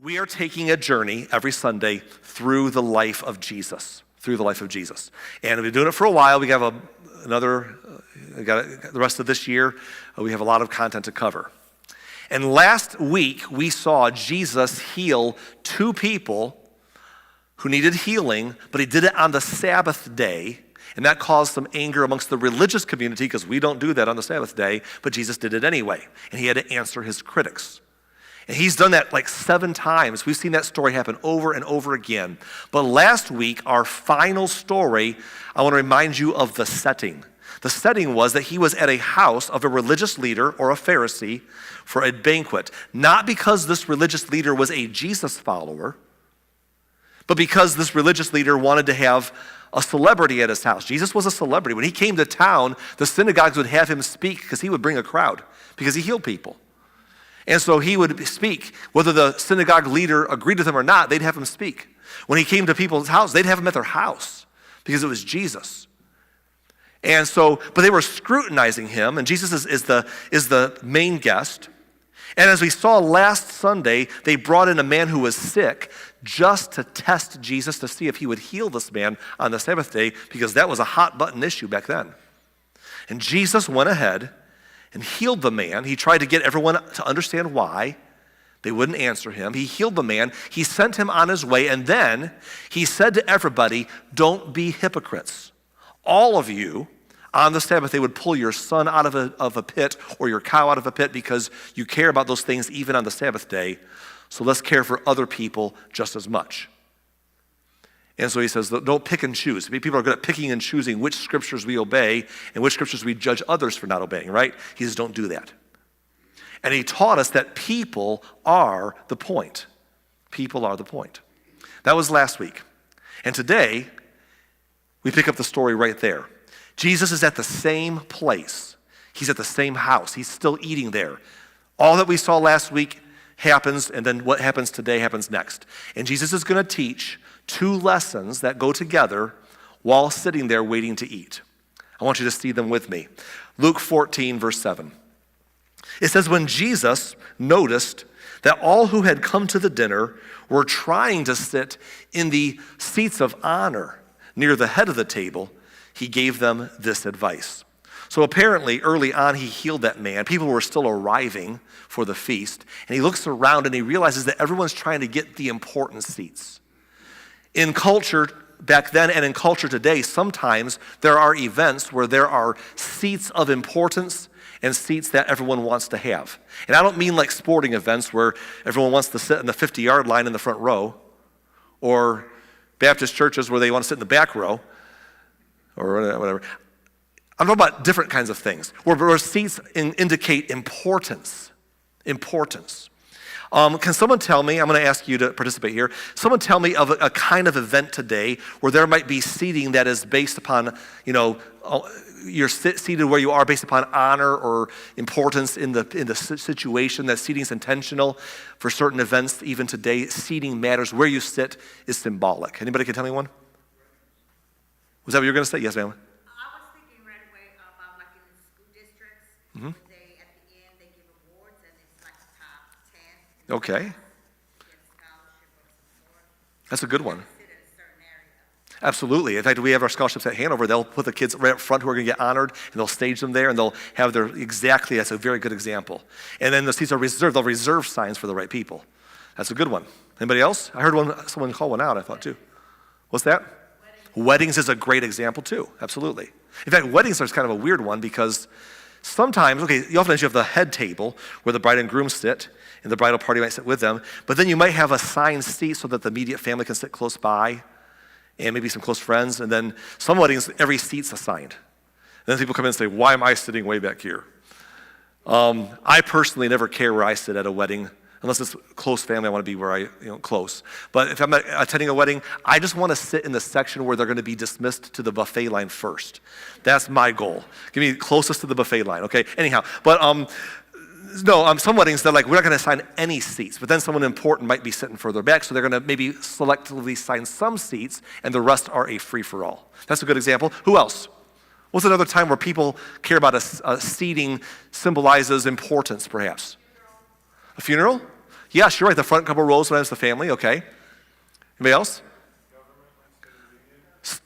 We are taking a journey every Sunday through the life of Jesus, And we've been doing it for a while. We have the rest of this year, we have a lot of content to cover. And last week, we saw Jesus heal two people who needed healing, but he did it on the Sabbath day. And that caused some anger amongst the religious community because we don't do that on the Sabbath day, but Jesus did it anyway. And he had to answer his critics. And he's done that like 7 times. We've seen that story happen over and over again. But last week, our final story, I want to remind you of the setting. The setting was that he was at a house of a religious leader or a Pharisee for a banquet. Not because this religious leader was a Jesus follower, but because this religious leader wanted to have a celebrity at his house. Jesus was a celebrity. When he came to town, the synagogues would have him speak because he would bring a crowd because he healed people. And so he would speak. Whether the synagogue leader agreed with him or not, they'd have him speak. When he came to people's house, they'd have him at their house because it was Jesus. And so, but they were scrutinizing him, and Jesus is the main guest. And as we saw last Sunday, they brought in a man who was sick just to test Jesus to see if he would heal this man on the Sabbath day, because that was a hot button issue back then. And Jesus went ahead and healed the man. He tried to get everyone to understand why. They wouldn't answer him. He healed the man. He sent him on his way, and then he said to everybody, "Don't be hypocrites. All of you, on the Sabbath, they would pull your son out of a pit or your cow out of a pit because you care about those things even on the Sabbath day. So let's care for other people just as much." And so he says, don't pick and choose. People are good at picking and choosing which scriptures we obey and which scriptures we judge others for not obeying, right? He says, don't do that. And he taught us that people are the point. People are the point. That was last week. And today, we pick up the story right there. Jesus is at the same place. He's at the same house. He's still eating there. All that we saw last week happens, and then what happens today happens next. And Jesus is going to teach 2 lessons that go together while sitting there waiting to eat. I want you to see them with me. Luke 14, verse 7. It says, when Jesus noticed that all who had come to the dinner were trying to sit in the seats of honor near the head of the table, he gave them this advice. So apparently, early on, he healed that man. People were still arriving for the feast. And he looks around and he realizes that everyone's trying to get the important seats. In culture back then and in culture today, sometimes there are events where there are seats of importance and seats that everyone wants to have. And I don't mean like sporting events where everyone wants to sit in the 50-yard line in the front row, or Baptist churches where they want to sit in the back row, or whatever. I'm talking about different kinds of things, where seats indicate importance. Can someone tell me, I'm going to ask you to participate here, someone tell me of a kind of event today where there might be seating that is based upon, you're seated where you are based upon honor or importance in the situation. That seating is intentional for certain events. Even today, seating matters. Where you sit is symbolic. Anybody can tell me one? Was that what you were going to say? Yes, ma'am. I was thinking right away about like in the school districts, Mm-hmm. they at the end they give awards and it's like the top 10. Okay. Get a scholarship of some sort. That's a good one. Sit in a certain area. Absolutely. In fact, we have our scholarships at Hanover. They'll put the kids right up front who are going to get honored, and they'll stage them there, and they'll have that's a very good example. And then the seats are reserved. They'll reserve signs for the right people. That's a good one. Anybody else? I heard someone call one out, I thought, too. What's that? Weddings is a great example, too. Absolutely. In fact, weddings are kind of a weird one because sometimes, you often have the head table where the bride and groom sit, and the bridal party might sit with them, but then you might have assigned seats so that the immediate family can sit close by, and maybe some close friends, and then some weddings, every seat's assigned. And then people come in and say, why am I sitting way back here? I personally never care where I sit at a wedding. Unless it's close family, I want to be where close. But if I'm attending a wedding, I just want to sit in the section where they're going to be dismissed to the buffet line first. That's my goal. Give me closest to the buffet line, okay? Anyhow, but some weddings, they're like, we're not going to assign any seats. But then someone important might be sitting further back, so they're going to maybe selectively assign some seats, and the rest are a free-for-all. That's a good example. Who else? What's another time where people care about a seating symbolizes importance, perhaps? A funeral? Yes, you're right. The front couple rows when it's the family. Okay. Anybody else?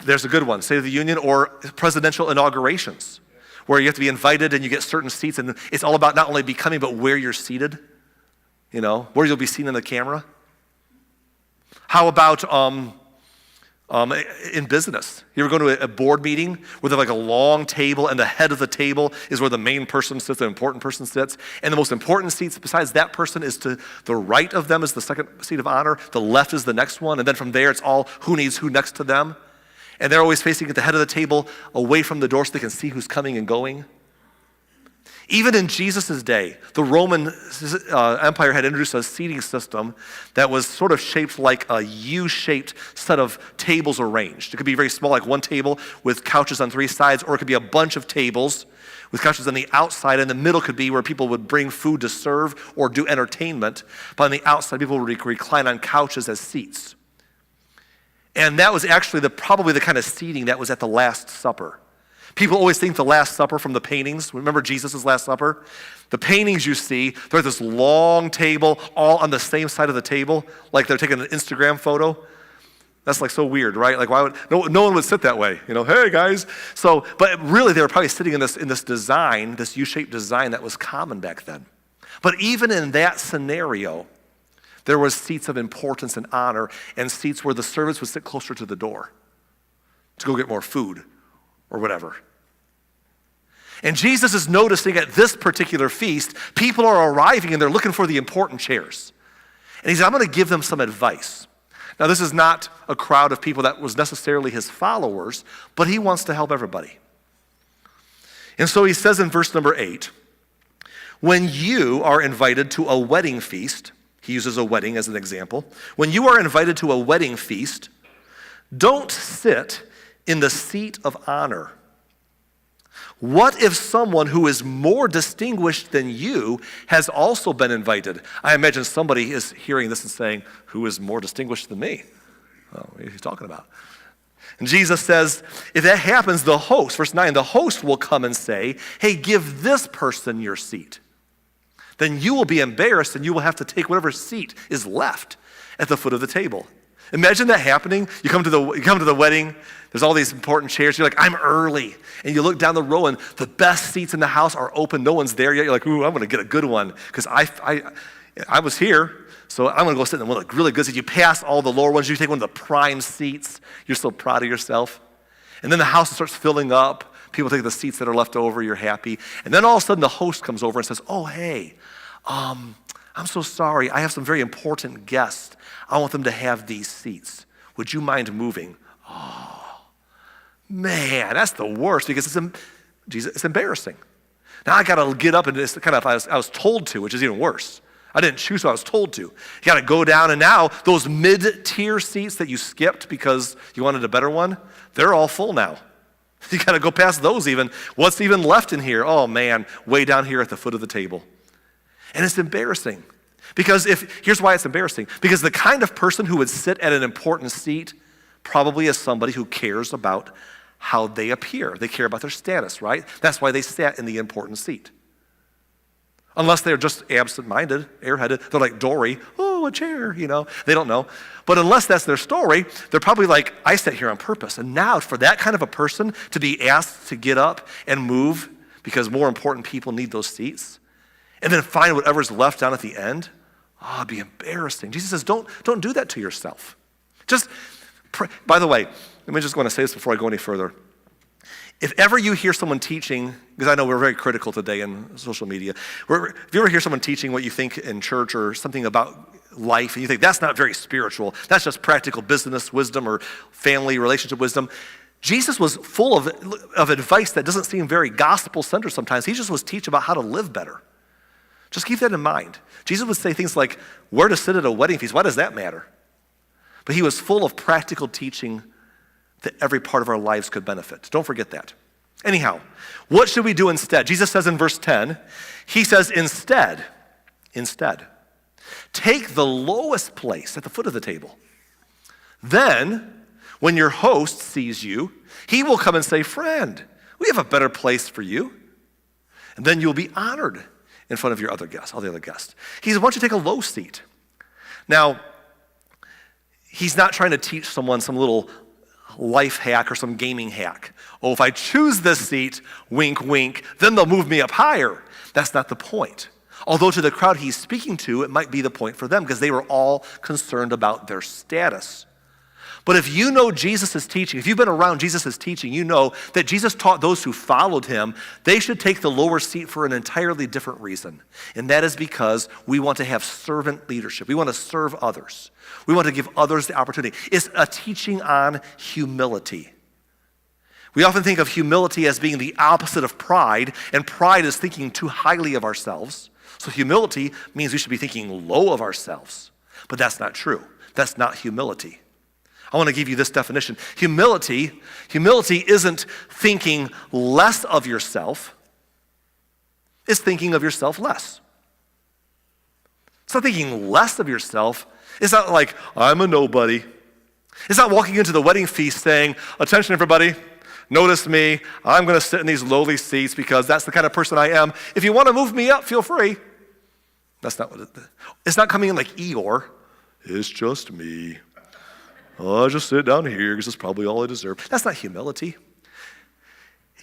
There's a good one. State of the Union or presidential inaugurations, where you have to be invited and you get certain seats, and it's all about not only becoming, but where you're seated, where you'll be seen in the camera. How about in business? You ever go to a board meeting where there's like a long table and the head of the table is where the main person sits, the important person sits, and the most important seats besides that person is to the right of them is the second seat of honor, the left is the next one, and then from there it's all who needs who next to them. And they're always facing at the head of the table away from the door so they can see who's coming and going. Even in Jesus' day, the Roman Empire had introduced a seating system that was sort of shaped like a U-shaped set of tables arranged. It could be very small, like one table with couches on three sides, or it could be a bunch of tables with couches on the outside. In the middle could be where people would bring food to serve or do entertainment. But on the outside, people would recline on couches as seats. And that was actually probably the kind of seating that was at the Last Supper. People always think the Last Supper from the paintings. Remember Jesus' Last Supper? The paintings you see, they're at this long table, all on the same side of the table, like they're taking an Instagram photo. That's like so weird, right? Like why would no one would sit that way? Hey guys. So, but really they were probably sitting in this design, this U-shaped design that was common back then. But even in that scenario, there was seats of importance and honor and seats where the servants would sit closer to the door to go get more food or whatever. And Jesus is noticing at this particular feast, people are arriving and they're looking for the important chairs. And he said, I'm going to give them some advice. Now, this is not a crowd of people that was necessarily his followers, but he wants to help everybody. And so he says in verse number 8, when you are invited to a wedding feast, he uses a wedding as an example. When you are invited to a wedding feast, don't sit in the seat of honor. What if someone who is more distinguished than you has also been invited? I imagine somebody is hearing this and saying, who is more distinguished than me? Oh, what are you talking about? And Jesus says, if that happens, the host, verse 9, the host will come and say, hey, give this person your seat. Then you will be embarrassed and you will have to take whatever seat is left at the foot of the table. Imagine that happening. You come to the wedding, there's all these important chairs, you're like, I'm early. And you look down the row and the best seats in the house are open, no one's there yet. You're like, ooh, I'm gonna get a good one because I was here, so I'm gonna go sit in one of the really good seats. You pass all the lower ones, you take one of the prime seats, you're so proud of yourself. And then the house starts filling up. People take the seats that are left over, you're happy. And then all of a sudden the host comes over and says, oh, hey, I'm so sorry. I have some very important guests. I want them to have these seats. Would you mind moving? Oh, man, that's the worst because it's embarrassing. Now I got to get up and it's kind of, I was told to, which is even worse. I didn't choose, so I was told to. You got to go down, and now those mid-tier seats that you skipped because you wanted a better one, they're all full now. You got to go past those even. What's even left in here? Oh man, way down here at the foot of the table. And it's embarrassing. Because here's why it's embarrassing. Because the kind of person who would sit at an important seat probably is somebody who cares about how they appear. They care about their status, right? That's why they sat in the important seat. Unless they're just absent-minded, airheaded. They're like Dory, oh, a chair, They don't know. But unless that's their story, they're probably like, I sat here on purpose. And now for that kind of a person to be asked to get up and move because more important people need those seats, and then find whatever's left down at the end, it'd be embarrassing. Jesus says, don't do that to yourself. By the way, let me just want to say this before I go any further. If ever you hear someone teaching, because I know we're very critical today in social media, if you ever hear someone teaching what you think in church or something about life, and you think that's not very spiritual, that's just practical business wisdom or family relationship wisdom, Jesus was full of advice that doesn't seem very gospel-centered sometimes. He just was teaching about how to live better. Just keep that in mind. Jesus would say things like, where to sit at a wedding feast, why does that matter? But he was full of practical teaching that every part of our lives could benefit. Don't forget that. Anyhow, what should we do instead? Jesus says in verse 10, he says, instead, take the lowest place at the foot of the table. Then, when your host sees you, he will come and say, friend, we have a better place for you. And then you'll be honored in front of your all the other guests. He says, why don't you take a low seat? Now, he's not trying to teach someone some little life hack or some gaming hack. Oh, if I choose this seat, wink, wink, then they'll move me up higher. That's not the point. Although to the crowd he's speaking to, it might be the point for them because they were all concerned about their status. But if you know Jesus' teaching, if you've been around Jesus' teaching, you know that Jesus taught those who followed him, they should take the lower seat for an entirely different reason. And that is because we want to have servant leadership. We want to serve others. We want to give others the opportunity. It's a teaching on humility. We often think of humility as being the opposite of pride, and pride is thinking too highly of ourselves. So humility means we should be thinking low of ourselves. But that's not true. That's not humility. I want to give you this definition. Humility isn't thinking less of yourself. It's thinking of yourself less. It's not thinking less of yourself. It's not like, I'm a nobody. It's not walking into the wedding feast saying, attention everybody, notice me. I'm going to sit in these lowly seats because that's the kind of person I am. If you want to move me up, feel free. That's not what it's not coming in like Eeyore. It's just me. I'll just sit down here because it's probably all I deserve. That's not humility.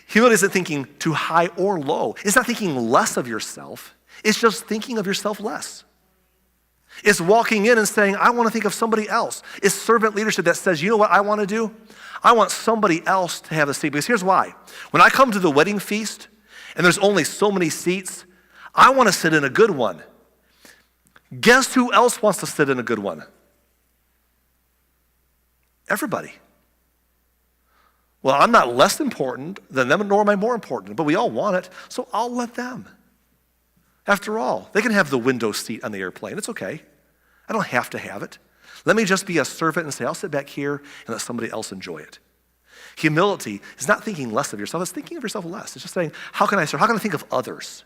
Humility isn't thinking too high or low. It's not thinking less of yourself. It's just thinking of yourself less. It's walking in and saying, I want to think of somebody else. It's servant leadership that says, you know what I want to do? I want somebody else to have a seat. Because here's why. When I come to the wedding feast and there's only so many seats, I want to sit in a good one. Guess who else wants to sit in a good one? Everybody. Well, I'm not less important than them, nor am I more important, but we all want it, so I'll let them. After all, they can have the window seat on the airplane. It's okay. I don't have to have it. Let me just be a servant and say, I'll sit back here and let somebody else enjoy it. Humility is not thinking less of yourself. It's thinking of yourself less. It's just saying, how can I serve? How can I think of others?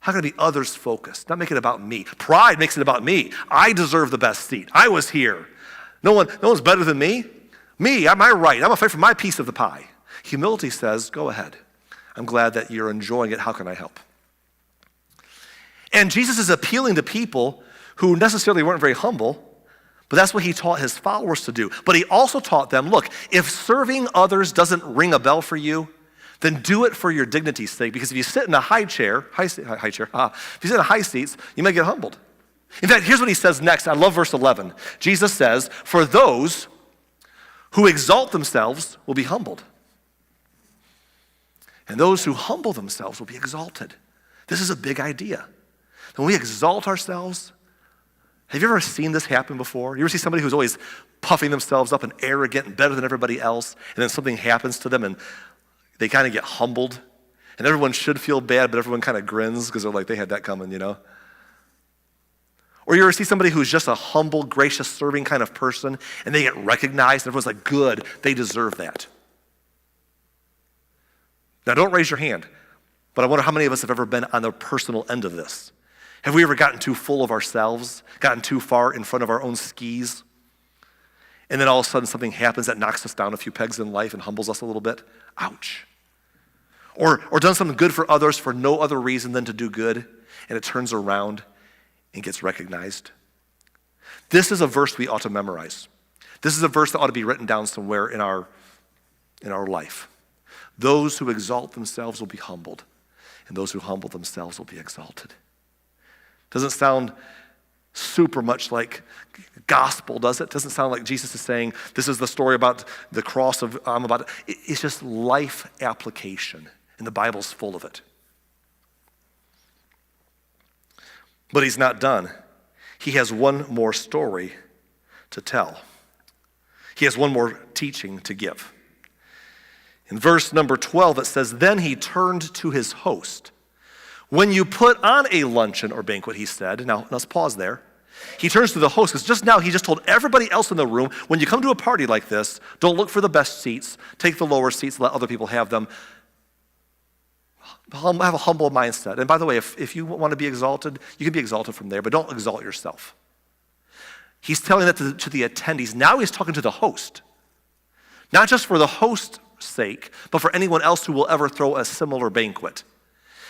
How can I be others focused? Not make it about me. Pride makes it about me. I deserve the best seat. I was here. No one's better than me. Me, am I right? I'm going to fight for my piece of the pie. Humility says, go ahead. I'm glad that you're enjoying it. How can I help? And Jesus is appealing to people who necessarily weren't very humble, but that's what he taught his followers to do. But he also taught them, look, if serving others doesn't ring a bell for you, then do it for your dignity's sake. Because if you sit in a if you sit in a high seats, you may get humbled. In fact, here's what he says next. I love verse 11. Jesus says, for those who exalt themselves will be humbled. And those who humble themselves will be exalted. This is a big idea. When we exalt ourselves, have you ever seen this happen before? You ever see somebody who's always puffing themselves up and arrogant and better than everybody else, and then something happens to them and they kind of get humbled, and everyone should feel bad, but everyone kind of grins because they're like, they had that coming, you know? Or you ever see somebody who's just a humble, gracious, serving kind of person, and they get recognized, and everyone's like, good, they deserve that. Now, don't raise your hand, but I wonder how many of us have ever been on the personal end of this. Have we ever gotten too full of ourselves, gotten too far in front of our own skis, and then all of a sudden something happens that knocks us down a few pegs in life and humbles us a little bit? Ouch. Or done something good for others for no other reason than to do good, and it turns around and gets recognized. This is a verse we ought to memorize. This is a verse that ought to be written down somewhere in our life. Those who exalt themselves will be humbled, and those who humble themselves will be exalted. Doesn't sound super much like gospel, does it? Doesn't sound like Jesus is saying, this is the story about the cross of I'm about. It's just life application, and the Bible's full of it. But he's not done. He has one more story to tell. He has one more teaching to give. In verse number 12, it says, then he turned to his host. When you put on a luncheon or banquet, he said, now let's pause there. He turns to the host because just now he just told everybody else in the room, when you come to a party like this, don't look for the best seats, take the lower seats, let other people have them. Have a humble mindset. And by the way, if you want to be exalted, you can be exalted from there, but don't exalt yourself. He's telling that to the attendees. Now he's talking to the host. Not just for the host's sake, but for anyone else who will ever throw a similar banquet.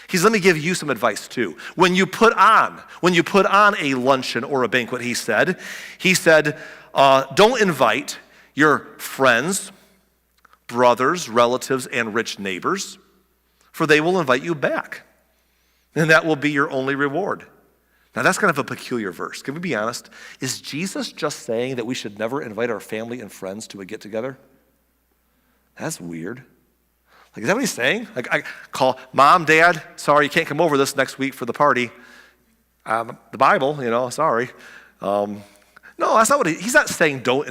He said, let me give you some advice too. When you put on a luncheon or a banquet, he said, don't invite your friends, brothers, relatives, and rich neighbors, for they will invite you back. And that will be your only reward. Now that's kind of a peculiar verse. Can we be honest? Is Jesus just saying that we should never invite our family and friends to a get-together? That's weird. Like, is that what he's saying? Like, I call mom, dad, sorry, you can't come over this next week for the party. The Bible, sorry. No, that's not what he's not saying don't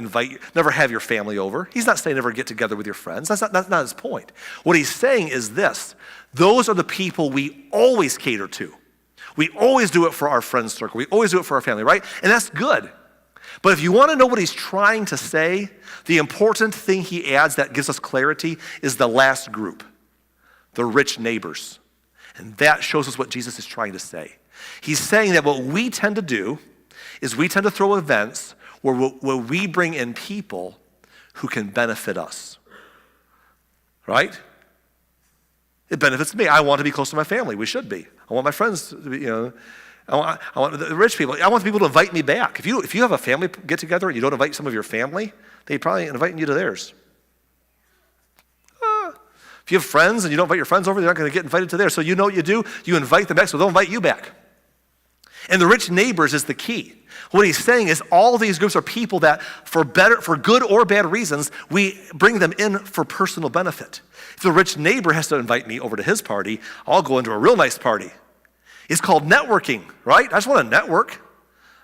never have your family over. He's not saying never get together with your friends. That's not his point. What he's saying is this: those are the people we always cater to. We always do it for our friends circle. We always do it for our family, right? And that's good. But if you want to know what he's trying to say, the important thing he adds that gives us clarity is the last group, the rich neighbors. And that shows us what Jesus is trying to say. He's saying that what we tend to do is we tend to throw events where we bring in people who can benefit us, right? It benefits me. I want to be close to my family. We should be. I want my friends to be, I want the rich people. I want people to invite me back. If you have a family get together and you don't invite some of your family, they probably inviting you to theirs. If you have friends and you don't invite your friends over, they're not going to get invited to theirs. So you know what you do? You invite them back so they'll invite you back. And the rich neighbors is the key. What he's saying is all these groups are people that for good or bad reasons, we bring them in for personal benefit. If the rich neighbor has to invite me over to his party, I'll go into a real nice party. It's called networking, right? I just want to network.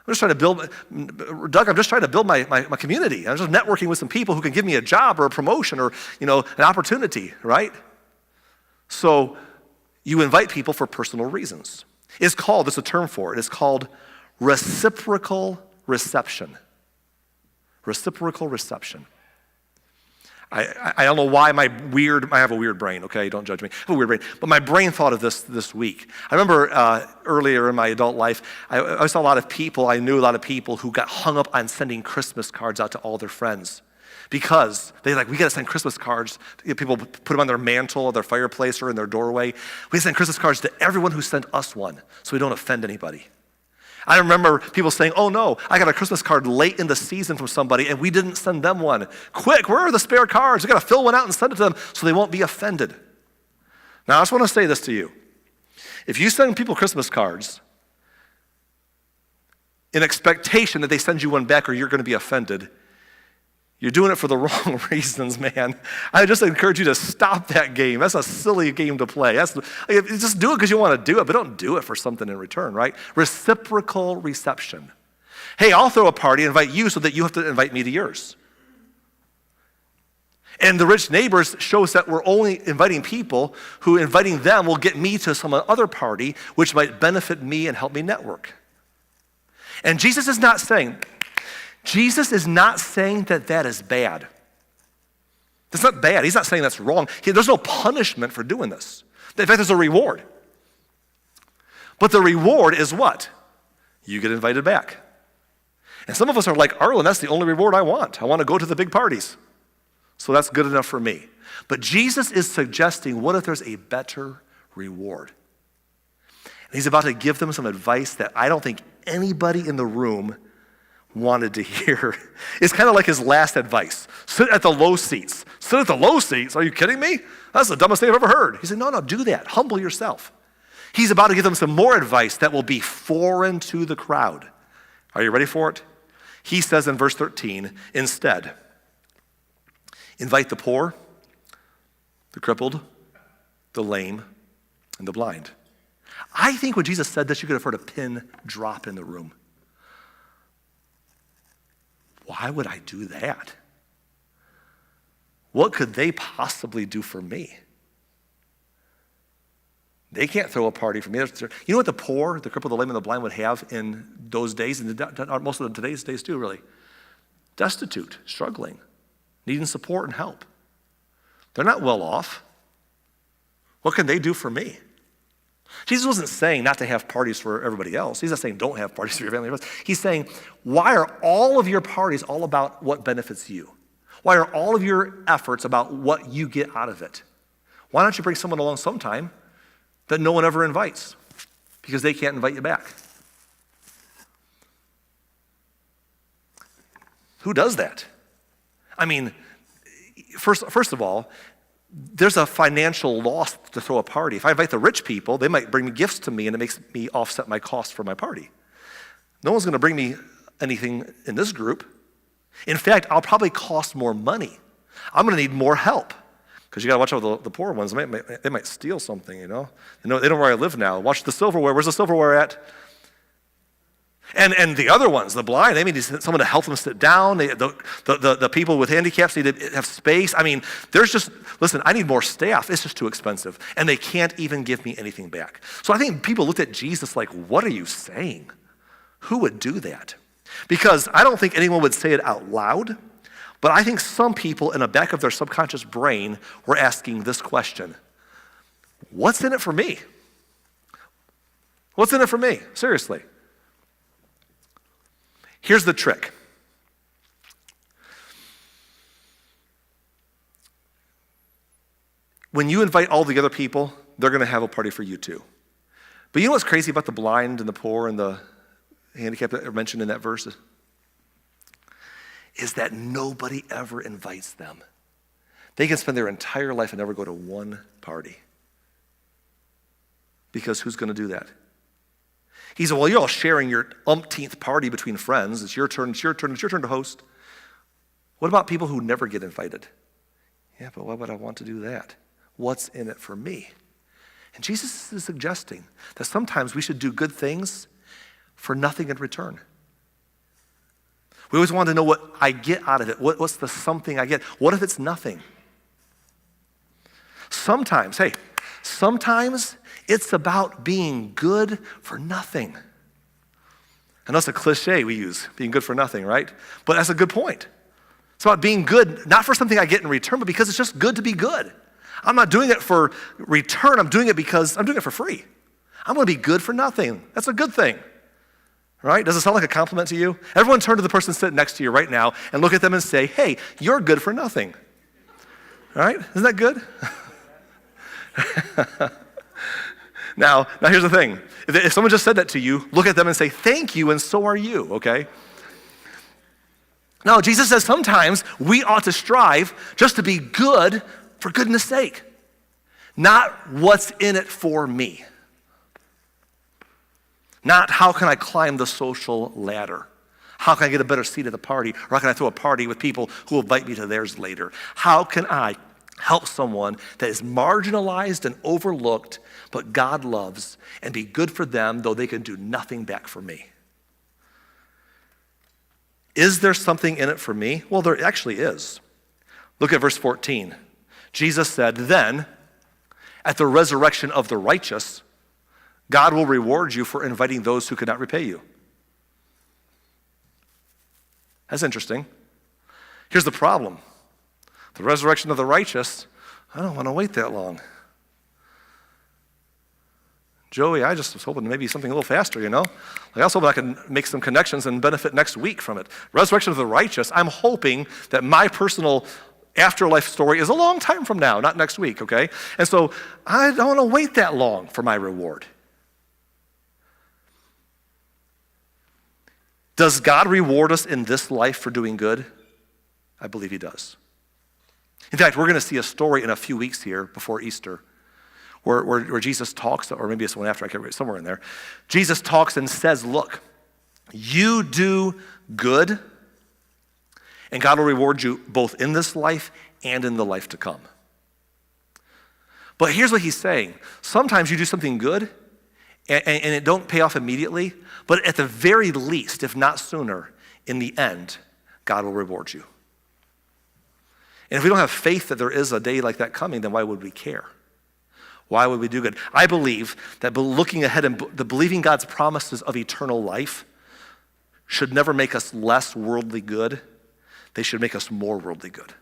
I'm just trying to build my community. I'm just networking with some people who can give me a job or a promotion or, an opportunity, right? So you invite people for personal reasons. There's a term for it. It's called reciprocal reception. Reciprocal reception. I don't know why I have a weird brain, okay? Don't judge me. I have a weird brain. But my brain thought of this week. I remember earlier in my adult life, I saw I knew a lot of people who got hung up on sending Christmas cards out to all their friends. Because we got to send Christmas cards. People put them on their mantle or their fireplace or in their doorway. We send Christmas cards to everyone who sent us one so we don't offend anybody. I remember people saying, oh no, I got a Christmas card late in the season from somebody and we didn't send them one. Quick, where are the spare cards? We got to fill one out and send it to them so they won't be offended. Now I just want to say this to you. If you send people Christmas cards in expectation that they send you one back or you're going to be offended, you're doing it for the wrong reasons, man. I just encourage you to stop that game. That's a silly game to play. Just do it because you want to do it, but don't do it for something in return, right? Reciprocal reception. Hey, I'll throw a party and invite you so that you have to invite me to yours. And the rich neighbors shows that we're only inviting people who inviting them will get me to some other party, which might benefit me and help me network. And Jesus is not saying that is bad. That's not bad. He's not saying that's wrong. There's no punishment for doing this. In fact, there's a reward. But the reward is what? You get invited back. And some of us are like, Arlen, that's the only reward I want. I want to go to the big parties. So that's good enough for me. But Jesus is suggesting, what if there's a better reward? And he's about to give them some advice that I don't think anybody in the room wanted to hear. It's kind of like his last advice. Sit at the low seats. Sit at the low seats? Are you kidding me? That's the dumbest thing I've ever heard. He said, no, do that. Humble yourself. He's about to give them some more advice that will be foreign to the crowd. Are you ready for it? He says in verse 13, instead, invite the poor, the crippled, the lame, and the blind. I think when Jesus said this, you could have heard a pin drop in the room. Why would I do that? What could they possibly do for me? They can't throw a party for me. You know what the poor, the crippled, the lame, and the blind would have in those days, and most of today's days too, really? Destitute, struggling, needing support and help. They're not well off. What can they do for me? Jesus wasn't saying not to have parties for everybody else. He's not saying don't have parties for your family. He's saying, why are all of your parties all about what benefits you? Why are all of your efforts about what you get out of it? Why don't you bring someone along sometime that no one ever invites because they can't invite you back. Who does that? I mean, first of all, there's a financial loss to throw a party. If I invite the rich people, they might bring me gifts to me and it makes me offset my cost for my party. No one's going to bring me anything in this group. In fact, I'll probably cost more money. I'm going to need more help because you got to watch out the poor ones. They might steal something, you know. They don't know where I live now. Watch the silverware. Where's the silverware at? And the other ones, the blind, they need someone to help them sit down. The people with handicaps need to have space. I mean, listen, I need more staff. It's just too expensive. And they can't even give me anything back. So I think people looked at Jesus like, what are you saying? Who would do that? Because I don't think anyone would say it out loud, but I think some people in the back of their subconscious brain were asking this question: what's in it for me? What's in it for me? Seriously. Here's the trick. When you invite all the other people, they're going to have a party for you too. But you know what's crazy about the blind and the poor and the handicapped that are mentioned in that verse? Is that nobody ever invites them. They can spend their entire life and never go to one party. Because who's going to do that? He said, well, you're all sharing your umpteenth party between friends. It's your turn to host. What about people who never get invited? Yeah, but why would I want to do that? What's in it for me? And Jesus is suggesting that sometimes we should do good things for nothing in return. We always want to know what I get out of it. What's the something I get? What if it's nothing? Sometimes it's about being good for nothing. And that's a cliche we use, being good for nothing, right? But that's a good point. It's about being good, not for something I get in return, but because it's just good to be good. I'm not doing it for return. I'm doing it because I'm doing it for free. I'm going to be good for nothing. That's a good thing, right? Does it sound like a compliment to you? Everyone turn to the person sitting next to you right now and look at them and say, hey, you're good for nothing. All right? Isn't that good? Now here's the thing. If someone just said that to you, look at them and say, thank you, and so are you, okay? Now, Jesus says sometimes we ought to strive just to be good for goodness sake, not what's in it for me. Not how can I climb the social ladder? How can I get a better seat at the party? Or how can I throw a party with people who will invite me to theirs later? How can I help someone that is marginalized and overlooked, but God loves, and be good for them, though they can do nothing back for me? Is there something in it for me? Well, there actually is. Look at verse 14. Jesus said, then, at the resurrection of the righteous, God will reward you for inviting those who could not repay you. That's interesting. Here's the problem. The resurrection of the righteous, I don't want to wait that long. Joey, I just was hoping maybe something a little faster, you know? Like I was hoping I could make some connections and benefit next week from it. Resurrection of the righteous, I'm hoping that my personal afterlife story is a long time from now, not next week, okay? And so I don't want to wait that long for my reward. Does God reward us in this life for doing good? I believe he does. In fact, we're going to see a story in a few weeks here before Easter where Jesus talks, or maybe it's one after, I can't remember, somewhere in there. Jesus talks and says, look, you do good, and God will reward you both in this life and in the life to come. But here's what he's saying. Sometimes you do something good, and it don't pay off immediately, but at the very least, if not sooner, in the end, God will reward you. And if we don't have faith that there is a day like that coming, then why would we care? Why would we do good? I believe that looking ahead and believing God's promises of eternal life should never make us less worldly good. They should make us more worldly good.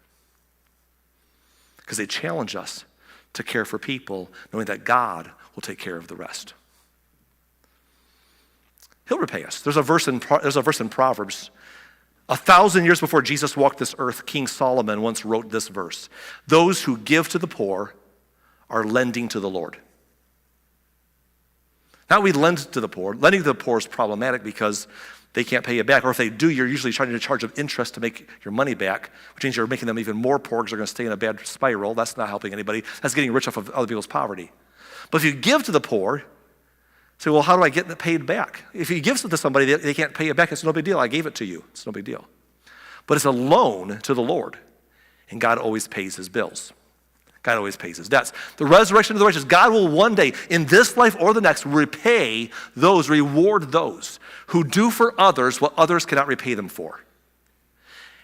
Because they challenge us to care for people, knowing that God will take care of the rest. He'll repay us. There's a verse in Proverbs. 1,000 years before Jesus walked this earth, King Solomon once wrote this verse. Those who give to the poor are lending to the Lord. Not we lend to the poor. Lending to the poor is problematic because they can't pay you back. Or if they do, you're usually trying to charge them interest to make your money back, which means you're making them even more poor because they're going to stay in a bad spiral. That's not helping anybody. That's getting rich off of other people's poverty. But if you give to the poor, say, well, how do I get it paid back? If you give to somebody, they can't pay it back. It's no big deal. I gave it to you. It's no big deal. But it's a loan to the Lord, and God always pays his bills. God always pays his debts. The resurrection of the righteous, God will one day, in this life or the next, repay those, reward those who do for others what others cannot repay them for.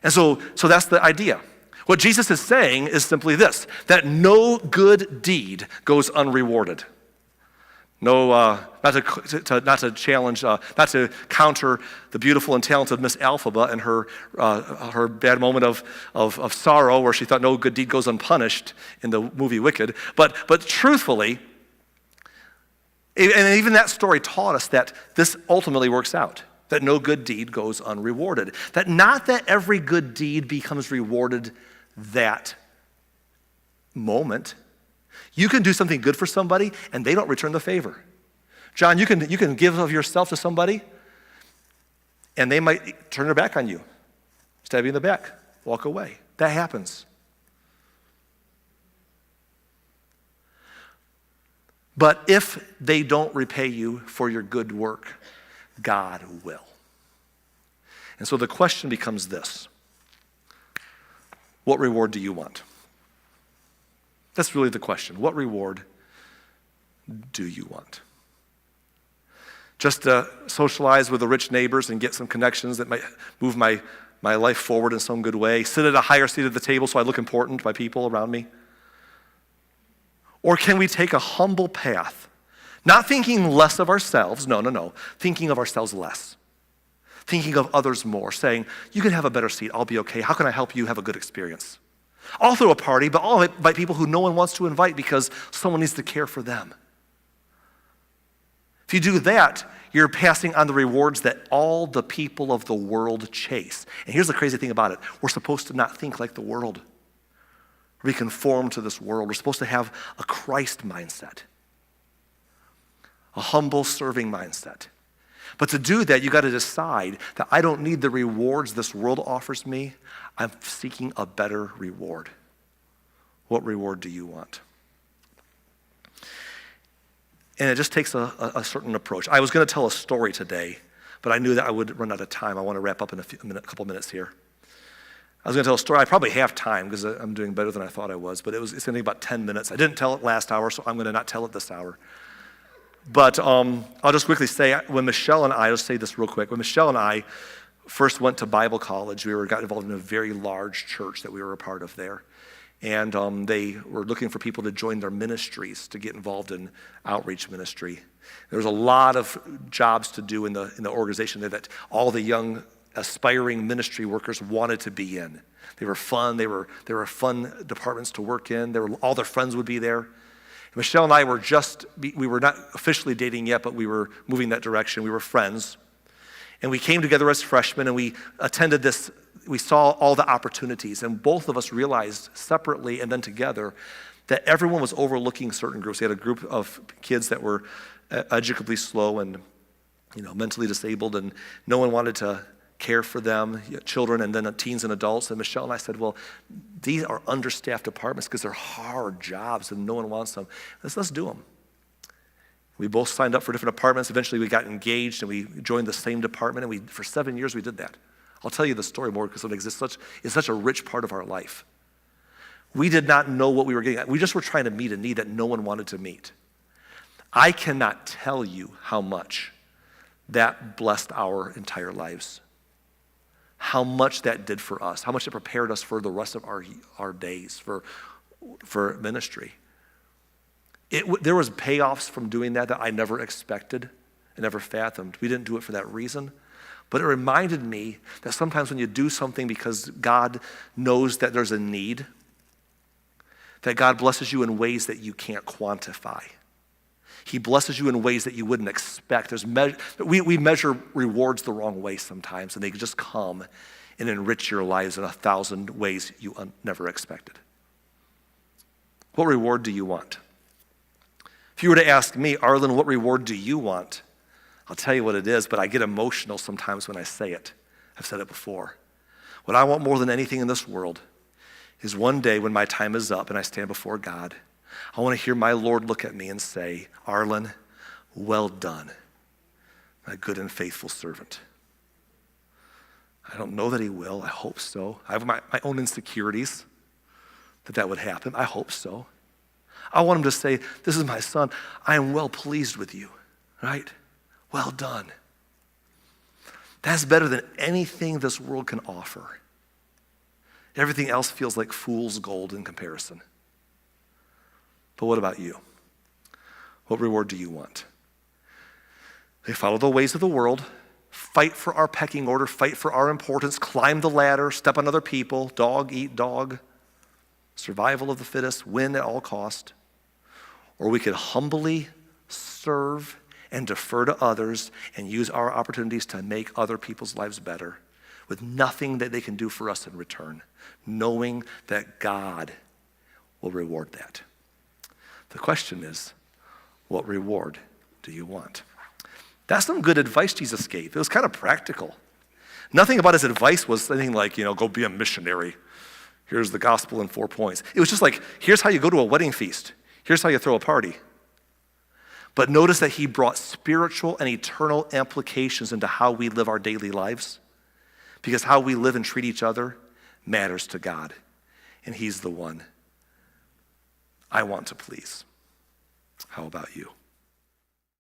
And so that's the idea. What Jesus is saying is simply this, that no good deed goes unrewarded. No, not to challenge, not to counter the beautiful and talented Miss Alphaba and her bad moment of sorrow where she thought no good deed goes unpunished in the movie Wicked. But truthfully, and even that story taught us that this ultimately works out, that no good deed goes unrewarded. That not that every good deed becomes rewarded that moment. You can do something good for somebody and they don't return the favor. John, you can give of yourself to somebody and they might turn their back on you, stab you in the back, walk away. That happens. But if they don't repay you for your good work, God will. And so the question becomes this: what reward do you want? That's really the question. What reward do you want? Just to socialize with the rich neighbors and get some connections that might move my life forward in some good way? Sit at a higher seat at the table so I look important by people around me? Or can we take a humble path, not thinking less of ourselves, no, thinking of ourselves less, thinking of others more, saying, you can have a better seat, I'll be okay. How can I help you have a good experience? I'll throw a party, but I'll invite people who no one wants to invite because someone needs to care for them. If you do that, you're passing on the rewards that all the people of the world chase. And here's the crazy thing about it. We're supposed to not think like the world. Be conformed to this world. We're supposed to have a Christ mindset, a humble serving mindset. But to do that, you got to decide that I don't need the rewards this world offers me. I'm seeking a better reward. What reward do you want? And it just takes a certain approach. I was going to tell a story today, but I knew that I would run out of time. I want to wrap up in a couple minutes here. I was going to tell a story. I probably have time because I'm doing better than I thought I was, but it's going to be about 10 minutes. I didn't tell it last hour, so I'm going to not tell it this hour. But I'll just quickly say, when Michelle and I, I'll say this real quick. When Michelle and I first went to Bible college, we got involved in a very large church that we were a part of there. And they were looking for people to join their ministries, to get involved in outreach ministry. There was a lot of jobs to do in the organization there that all the young aspiring ministry workers wanted to be in. They were fun. They were fun departments to work in. All their friends would be there. Michelle and I we were not officially dating yet, but we were moving that direction. We were friends. And we came together as freshmen and we attended this. We saw all the opportunities, and both of us realized separately and then together that everyone was overlooking certain groups. We had a group of kids that were educably slow and mentally disabled, and no one wanted to care for them, children and then teens and adults. And Michelle and I said, well, these are understaffed departments because they're hard jobs and no one wants them. Let's do them. We both signed up for different departments. Eventually we got engaged and we joined the same department, and for 7 years we did that. I'll tell you the story more because it's such a rich part of our life. We did not know what we were getting at. We just were trying to meet a need that no one wanted to meet. I cannot tell you how much that blessed our entire lives. How much that did for us, how much it prepared us for the rest of our days, for ministry. There was payoffs from doing that I never expected and never fathomed. We didn't do it for that reason. But it reminded me that sometimes when you do something because God knows that there's a need, that God blesses you in ways that you can't quantify. He blesses you in ways that you wouldn't expect. We measure rewards the wrong way sometimes, and they just come and enrich your lives in 1,000 ways you never expected. What reward do you want? If you were to ask me, Arlen, what reward do you want? I'll tell you what it is, but I get emotional sometimes when I say it. I've said it before. What I want more than anything in this world is one day when my time is up and I stand before God, I want to hear my Lord look at me and say, Arlen, well done, my good and faithful servant. I don't know that he will. I hope so. I have my own insecurities that would happen. I hope so. I want him to say, this is my son. I am well pleased with you, right? Well done. That's better than anything this world can offer. Everything else feels like fool's gold in comparison. But what about you? What reward do you want? They follow the ways of the world, fight for our pecking order, fight for our importance, climb the ladder, step on other people, dog eat dog, survival of the fittest, win at all cost. Or we could humbly serve and defer to others and use our opportunities to make other people's lives better with nothing that they can do for us in return, knowing that God will reward that. The question is, what reward do you want? That's some good advice Jesus gave. It was kind of practical. Nothing about his advice was anything like, go be a missionary. Here's the gospel in 4 points. It was just like, here's how you go to a wedding feast. Here's how you throw a party. But notice that he brought spiritual and eternal implications into how we live our daily lives, because how we live and treat each other matters to God, and he's the one I want to please. How about you?